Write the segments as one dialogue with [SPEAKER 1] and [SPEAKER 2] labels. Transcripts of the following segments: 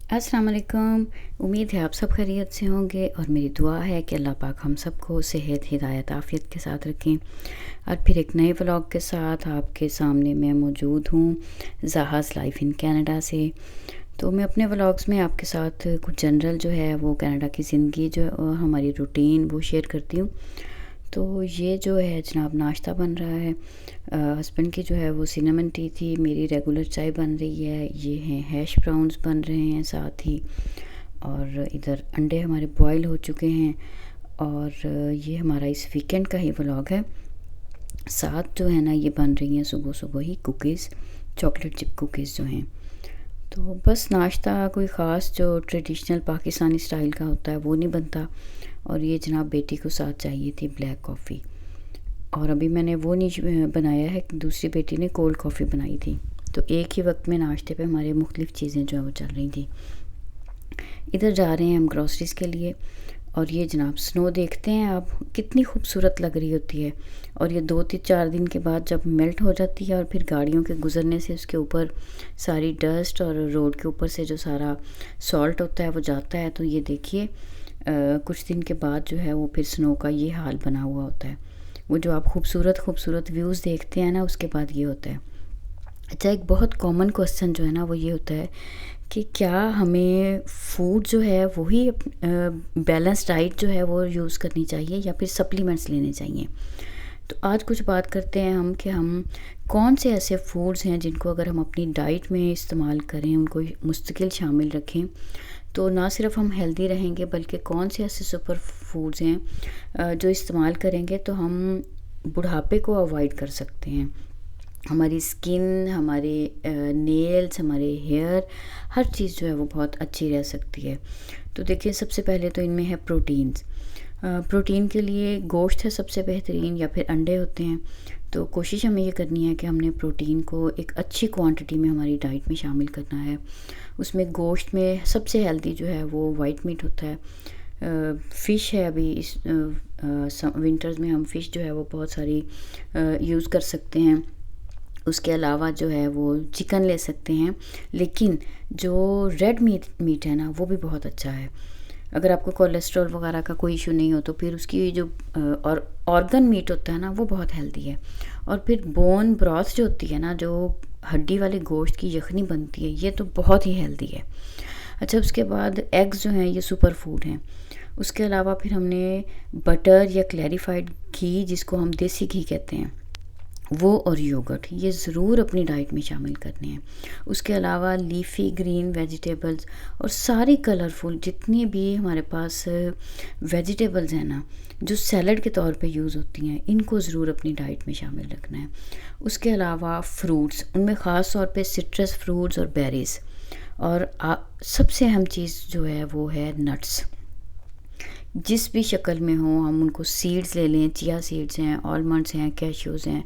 [SPEAKER 1] अस्सलाम वालेकुम। उम्मीद है आप सब खैरियत से होंगे और मेरी दुआ है कि अल्लाह पाक हम सबको सेहत, हिदायत, आफ़ियत के साथ रखें। और फिर एक नए व्लॉग के साथ आपके सामने मैं मौजूद हूँ ज़ाहाज़ लाइफ इन कनाडा से। तो मैं अपने व्लॉग्स में आपके साथ कुछ जनरल जो है वो कनाडा की ज़िंदगी जो हमारी रूटीन वो शेयर करती हूँ। तो ये जो है जनाब नाश्ता बन रहा है। हस्बैंड की जो है वो सिनेमन टी थी, मेरी रेगुलर चाय बन रही है। ये हैं हैश ब्राउन्स बन रहे हैं साथ ही, और इधर अंडे हमारे बॉयल हो चुके हैं। और ये हमारा इस वीकेंड का ही व्लॉग है। साथ जो है ना ये बन रही हैं सुबह सुबह ही कुकीज़, चॉकलेट चिप कुकीज़ जो हैं। तो बस नाश्ता कोई ख़ास जो ट्रेडिशनल पाकिस्तानी स्टाइल का होता है वो नहीं बनता। और ये जनाब बेटी को साथ चाहिए थी ब्लैक कॉफ़ी, और अभी मैंने वो नहीं बनाया है, दूसरी बेटी ने कोल्ड कॉफ़ी बनाई थी। तो एक ही वक्त में नाश्ते पे हमारे मुख्तलिफ़ चीज़ें जो है वो चल रही थी। इधर जा रहे हैं हम ग्रॉसरीज़ के लिए। और ये जनाब स्नो देखते हैं आप, कितनी खूबसूरत लग रही होती है। और ये 2-4 दिन के बाद जब मेल्ट हो जाती है और फिर गाड़ियों के गुज़रने से उसके ऊपर सारी डस्ट और रोड के ऊपर से जो सारा सॉल्ट होता है वो जाता है। तो ये देखिए कुछ दिन के बाद जो है वो फिर स्नो का ये हाल बना हुआ होता है। वो जो आप खूबसूरत खूबसूरत व्यूज़ देखते हैं ना, उसके बाद ये होता है। अच्छा, एक बहुत कॉमन क्वेश्चन जो है ना वो ये होता है कि क्या हमें फूड जो है वही बैलेंस डाइट जो है वो यूज़ करनी चाहिए या फिर सप्लीमेंट्स लेने चाहिए। तो आज कुछ बात करते हैं हम कि हम कौन से ऐसे फूड्स हैं जिनको अगर हम अपनी डाइट में इस्तेमाल करें, उनको मुस्तकिल शामिल रखें, तो ना सिर्फ हम हेल्दी रहेंगे बल्कि कौन से ऐसे सुपर फूड्स हैं जो इस्तेमाल करेंगे तो हम बुढ़ापे को अवॉइड कर सकते हैं। हमारी स्किन, हमारे नेल्स, हमारे हेयर, हर चीज़ जो है वो बहुत अच्छी रह सकती है। तो देखिए सबसे पहले तो इनमें है प्रोटीन्स। प्रोटीन के लिए गोश्त है सबसे बेहतरीन, या फिर अंडे होते हैं। तो कोशिश हमें ये करनी है कि हमने प्रोटीन को एक अच्छी क्वांटिटी में हमारी डाइट में शामिल करना है। उसमें गोश्त में सबसे हेल्दी जो है वो वाइट मीट होता है। फ़िश है, अभी इस विंटर्स में हम फ़िश जो है वो बहुत सारी यूज़ कर सकते हैं। उसके अलावा जो है वो चिकन ले सकते हैं, लेकिन जो रेड मीट है ना वो भी बहुत अच्छा है। अगर आपको कोलेस्ट्रॉल वगैरह का कोई इशू नहीं हो तो फिर उसकी जो और ऑर्गन मीट होता है ना वो बहुत हेल्दी है। और फिर बोन ब्रॉथ जो होती है ना, जो हड्डी वाले गोश्त की यखनी बनती है, ये तो बहुत ही हेल्दी है। अच्छा, उसके बाद एग्स जो हैं ये सुपर फूड हैं। उसके अलावा फिर हमने बटर या क्लैरिफाइड घी, जिसको हम देसी घी कहते हैं, वो और योगर्ट, ये ज़रूर अपनी डाइट में शामिल करने हैं। उसके अलावा लीफ़ी ग्रीन वेजिटेबल्स और सारी कलरफुल जितनी भी हमारे पास वेजिटेबल्स हैं ना, जो सैलड के तौर पे यूज़ होती हैं, इनको ज़रूर अपनी डाइट में शामिल रखना है। उसके अलावा फ्रूट्स, उनमें ख़ास तौर पे सिट्रस फ्रूट्स और बेरीज़। और सबसे अहम चीज़ जो है वो है नट्स, जिस भी शक्ल में हो हम उनको सीड्स ले लें, चिया सीड्स हैं, आलमंड्स हैं, कैश्यूज़ हैं,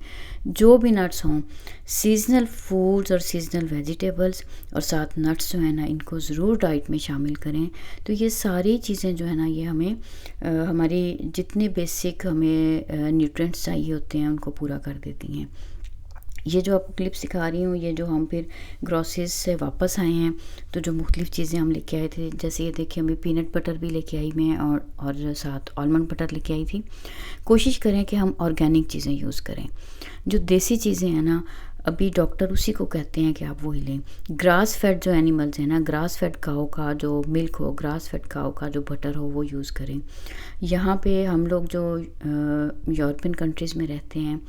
[SPEAKER 1] जो भी नट्स हों, सीज़नल फूड्स और सीज़नल वेजिटेबल्स और साथ नट्स जो है ना, इनको ज़रूर डाइट में शामिल करें। तो ये सारी चीज़ें जो है ना ये हमें हमारी जितने बेसिक हमें न्यूट्रिएंट्स चाहिए होते हैं उनको पूरा कर देती हैं। ये जो आपको क्लिप सिखा रही हूँ, ये जो हम फिर ग्रॉसरीज से वापस आए हैं तो जो मुख्तलिफ़ चीज़ें हम लेके आए थे, जैसे ये देखिए अभी पीनट बटर भी लेके आई मैं, और साथ आलमंड बटर लेके आई थी। कोशिश करें कि हम ऑर्गेनिक चीज़ें यूज़ करें। जो देसी चीज़ें हैं ना, अभी डॉक्टर उसी को कहते हैं कि आप वही लें। ग्रास फेड जो एनिमल्स हैं ना, ग्रास फेड काऊ का जो मिल्क हो, ग्रास फेड काऊ का जो बटर हो, वो यूज़ करें। यहाँ पे हम लोग जो यूरोपियन कंट्रीज़ में रहते हैं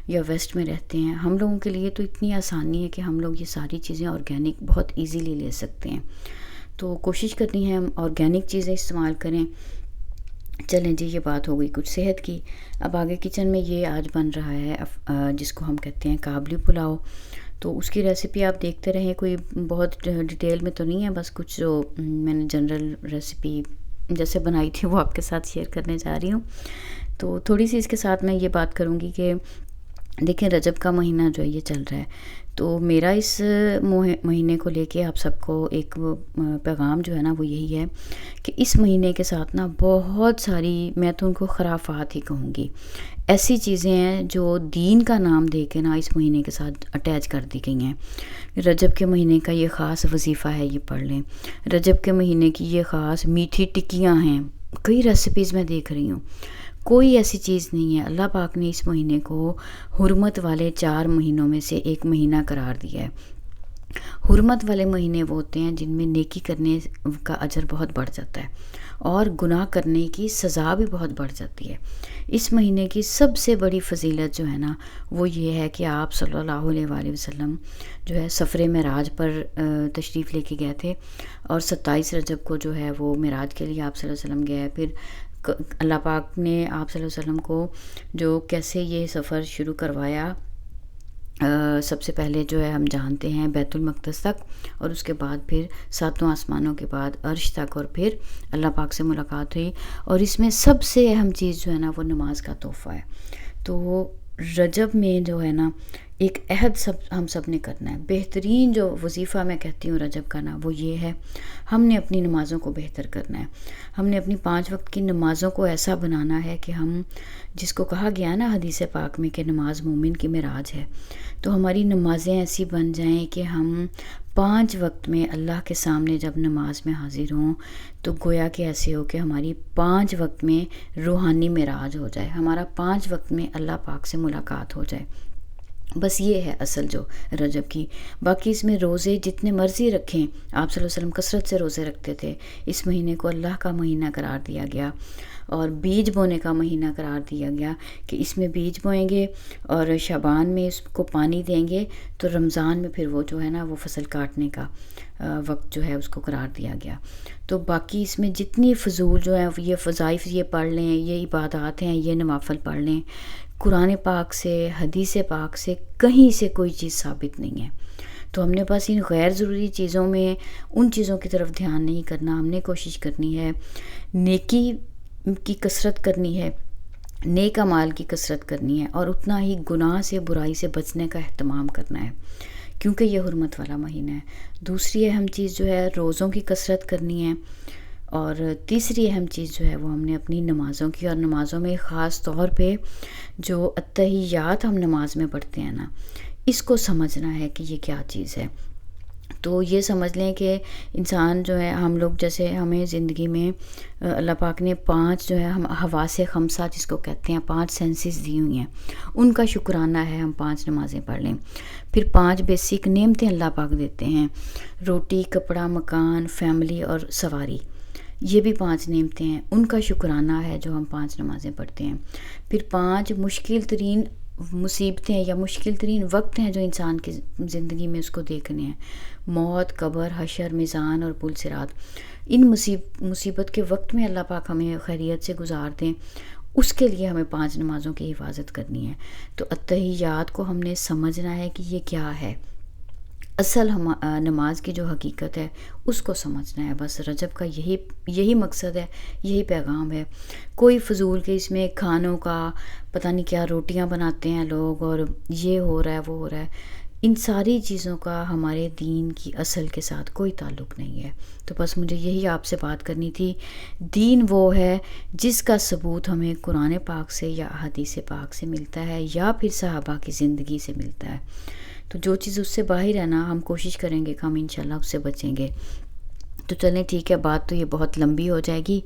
[SPEAKER 1] या वेस्ट में रहते हैं, हम लोगों के लिए तो इतनी आसानी है कि हम लोग ये सारी चीज़ें ऑर्गेनिक बहुत इजीली ले सकते हैं। तो कोशिश करनी है हम ऑर्गेनिक चीज़ें इस्तेमाल करें। चलें जी, ये बात हो गई कुछ सेहत की। अब आगे किचन में ये आज बन रहा है जिसको हम कहते हैं काबली पुलाव। तो उसकी रेसिपी आप देखते रहें, कोई बहुत डिटेल में तो नहीं है, बस कुछ जो मैंने जनरल रेसिपी जैसे बनाई थी वो आपके साथ शेयर करने जा रही हूँ। तो थोड़ी सी इसके साथ मैं ये बात करूँगी कि देखिए रजब का महीना जो है ये चल रहा है, तो मेरा इस महीने को लेके आप सबको एक पैगाम जो है ना वो यही है कि इस महीने के साथ ना बहुत सारी, मैं तो उनको खराफात ही कहूँगी, ऐसी चीज़ें हैं जो दीन का नाम दे के ना इस महीने के साथ अटैच कर दी गई हैं। रजब के महीने का ये ख़ास वजीफ़ा है, ये पढ़ लें। रजब के महीने की ये ख़ास मीठी टिक्कियाँ हैं, कई रेसिपीज़ मैं देख रही हूँ। कोई ऐसी चीज़ नहीं है, अल्लाह पाक ने इस महीने को हुर्मत वाले 4 महीनों में से एक महीना करार दिया है। हुर्मत वाले महीने वो होते हैं जिनमें नेकी करने का अजर बहुत बढ़ जाता है और गुनाह करने की सज़ा भी बहुत बढ़ जाती है। इस महीने की सबसे बड़ी फ़जीलत जो है ना वो ये है कि आप सल्लल्लाहु अलैहि वसल्लम जो है सफ़रे मेराज पर तशरीफ़ लेके गए थे और 27 रजब को जो है वो मेराज के लिए आप सल्लल्लाहु अलैहि वसल्लम गए। फिर अल्लाह पाक ने आप सल्लल्लाहु अलैहि वसल्लम को जो कैसे ये सफ़र शुरू करवाया, सबसे पहले जो है हम जानते हैं बैतुल मक़दस तक, और उसके बाद फिर 7वां आसमानों के बाद अर्श तक, और फिर अल्लाह पाक से मुलाकात हुई। और इसमें सबसे अहम चीज़ जो है ना वो नमाज का तोहफ़ा है। तो रजब में जो है ना एक अहद हम सब ने करना है। बेहतरीन जो वजीफ़ा मैं कहती हूँ रजब का ना वो ये है, हमने अपनी नमाज़ों को बेहतर करना है। हमने अपनी 5 वक्त की नमाज़ों को ऐसा बनाना है कि हम, जिसको कहा गया ना हदीस पाक में कि नमाज मोमिन की मेराज है, तो हमारी नमाज़ें ऐसी बन जाएं कि हम 5 वक्त में अल्लाह के सामने जब नमाज में हाजिर हों तो गोया कि ऐसे हो कि हमारी 5 वक्त में रूहानी मेराज हो जाए, हमारा 5 वक्त में अल्लाह पाक से मुलाकात हो जाए। बस ये है असल जो रजब की। बाकी इसमें रोज़े जितने मर्ज़ी रखें, आप सल्लल्लाहु अलैहि वसल्लम कसरत से रोज़े रखते थे। इस महीने को अल्लाह का महीना करार दिया गया और बीज बोने का महीना करार दिया गया कि इसमें बीज बोएंगे और शाबान में इसको पानी देंगे, तो रमज़ान में फिर वो जो है ना वो फसल काटने का वक्त जो है उसको करार दिया गया। तो बाकी इसमें जितनी फ़जूल जो है ये फ़ज़ाइफ़ ये पढ़ लें, ये इबादत हैं, ये नवाफ़िल पढ़ लें, कुरान पाक से, हदीस पाक से कहीं से कोई चीज़ साबित नहीं है। तो हमने बस इन गैर ज़रूरी चीज़ों में उन चीज़ों की तरफ ध्यान नहीं करना, हमने कोशिश करनी है नेकी की कसरत करनी है, नेक अमाल की कसरत करनी है, और उतना ही गुनाह से, बुराई से बचने का एहतमाम करना है, क्योंकि ये हुर्मत वाला महीना है। दूसरी अहम चीज़ जो है रोज़ों की कसरत करनी है, और तीसरी अहम चीज़ जो है वो हमने अपनी नमाज़ों की, और नमाज़ों में ख़ास तौर पे जो अत्तहियात हम नमाज में पढ़ते हैं ना, इसको समझना है कि ये क्या चीज़ है। तो ये समझ लें कि इंसान जो है, हम लोग जैसे हमें ज़िंदगी में अल्लाह पाक ने 5 जो है हम हवासे खमसा जिसको कहते हैं 5 सेंसेस दी हुई हैं, उनका शुक्राना है हम 5 नमाज़ें पढ़ लें। फिर 5 बेसिक नेमतें अल्लाह पाक देते हैं, रोटी, कपड़ा, मकान, फैमिली और सवारी, ये भी 5 नेमतें हैं, उनका शुक्राना है जो हम 5 नमाज़ें पढ़ते हैं। फिर 5 मुश्किल तरीन मुसीबतें या मुश्किल तरीन वक्त हैं जो इंसान की ज़िंदगी में उसको देखने हैं, मौत, कब्र, हशर, मीज़ान और पुल सिरात। इन मुसीबत के वक्त में अल्लाह पाक हमें खैरियत से गुजार दें, उसके लिए हमें 5 नमाज़ों की हिफाजत करनी है। तो अत्तहियात को हमने समझना है कि ये क्या है, असल हम नमाज की जो हकीकत है उसको समझना है। बस रजब का यही मकसद है, यही पैगाम है। कोई फ़जूल के इसमें खानों का पता नहीं क्या रोटियां बनाते हैं लोग और ये हो रहा है वो हो रहा है, इन सारी चीज़ों का हमारे दीन की असल के साथ कोई ताल्लुक़ नहीं है। तो बस मुझे यही आपसे बात करनी थी। दीन वो है जिसका सबूत हमें कुरान पाक से या हदीस पाक से मिलता है या फिर सहाबा की ज़िंदगी से मिलता है। तो जो चीज़ उससे बाहर है ना, हम कोशिश करेंगे कि हम इंशाल्लाह उससे बचेंगे। तो चलें ठीक है, बात तो ये बहुत लंबी हो जाएगी,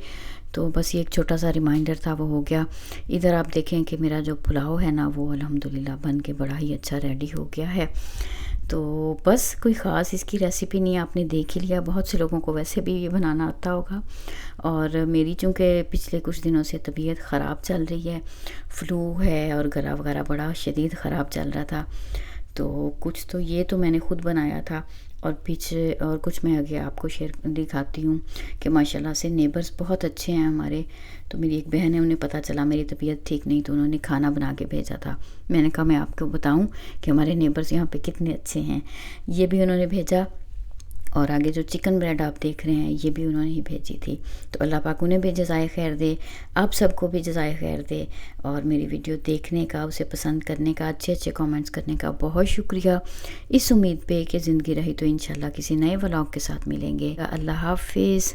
[SPEAKER 1] तो बस ये एक छोटा सा रिमाइंडर था, वो हो गया। इधर आप देखें कि मेरा जो पुलाव है ना वो अल्हम्दुलिल्लाह बन के बड़ा ही अच्छा रेडी हो गया है। तो बस कोई ख़ास इसकी रेसिपी नहीं है, आपने देख ही लिया। बहुत से लोगों को वैसे भी ये बनाना आता होगा, और मेरी चूँकि पिछले कुछ दिनों से तबीयत ख़राब चल रही है, फ्लू है और गला वगैरह बड़ा शदीद ख़राब चल रहा था, तो कुछ तो ये तो मैंने ख़ुद बनाया था, और पीछे और कुछ मैं आगे आपको शेयर दिखाती हूँ कि माशाल्लाह से नेबर्स बहुत अच्छे हैं हमारे। तो मेरी एक बहन है, उन्हें पता चला मेरी तबीयत ठीक नहीं, तो उन्होंने खाना बना के भेजा था। मैंने कहा मैं आपको बताऊँ कि हमारे नेबर्स यहाँ पे कितने अच्छे हैं। ये भी उन्होंने भेजा, और आगे जो चिकन ब्रेड आप देख रहे हैं ये भी उन्होंने ही भेजी थी। तो अल्लाह पाक उन्हें भी जज़ाए खैर दे, आप सबको भी जज़ाए खैर दे। और मेरी वीडियो देखने का, उसे पसंद करने का, अच्छे अच्छे कमेंट्स करने का बहुत शुक्रिया। इस उम्मीद पे कि ज़िंदगी रही तो इंशाल्लाह किसी नए व्लॉग के साथ मिलेंगे। अल्लाह हाफ़िज़।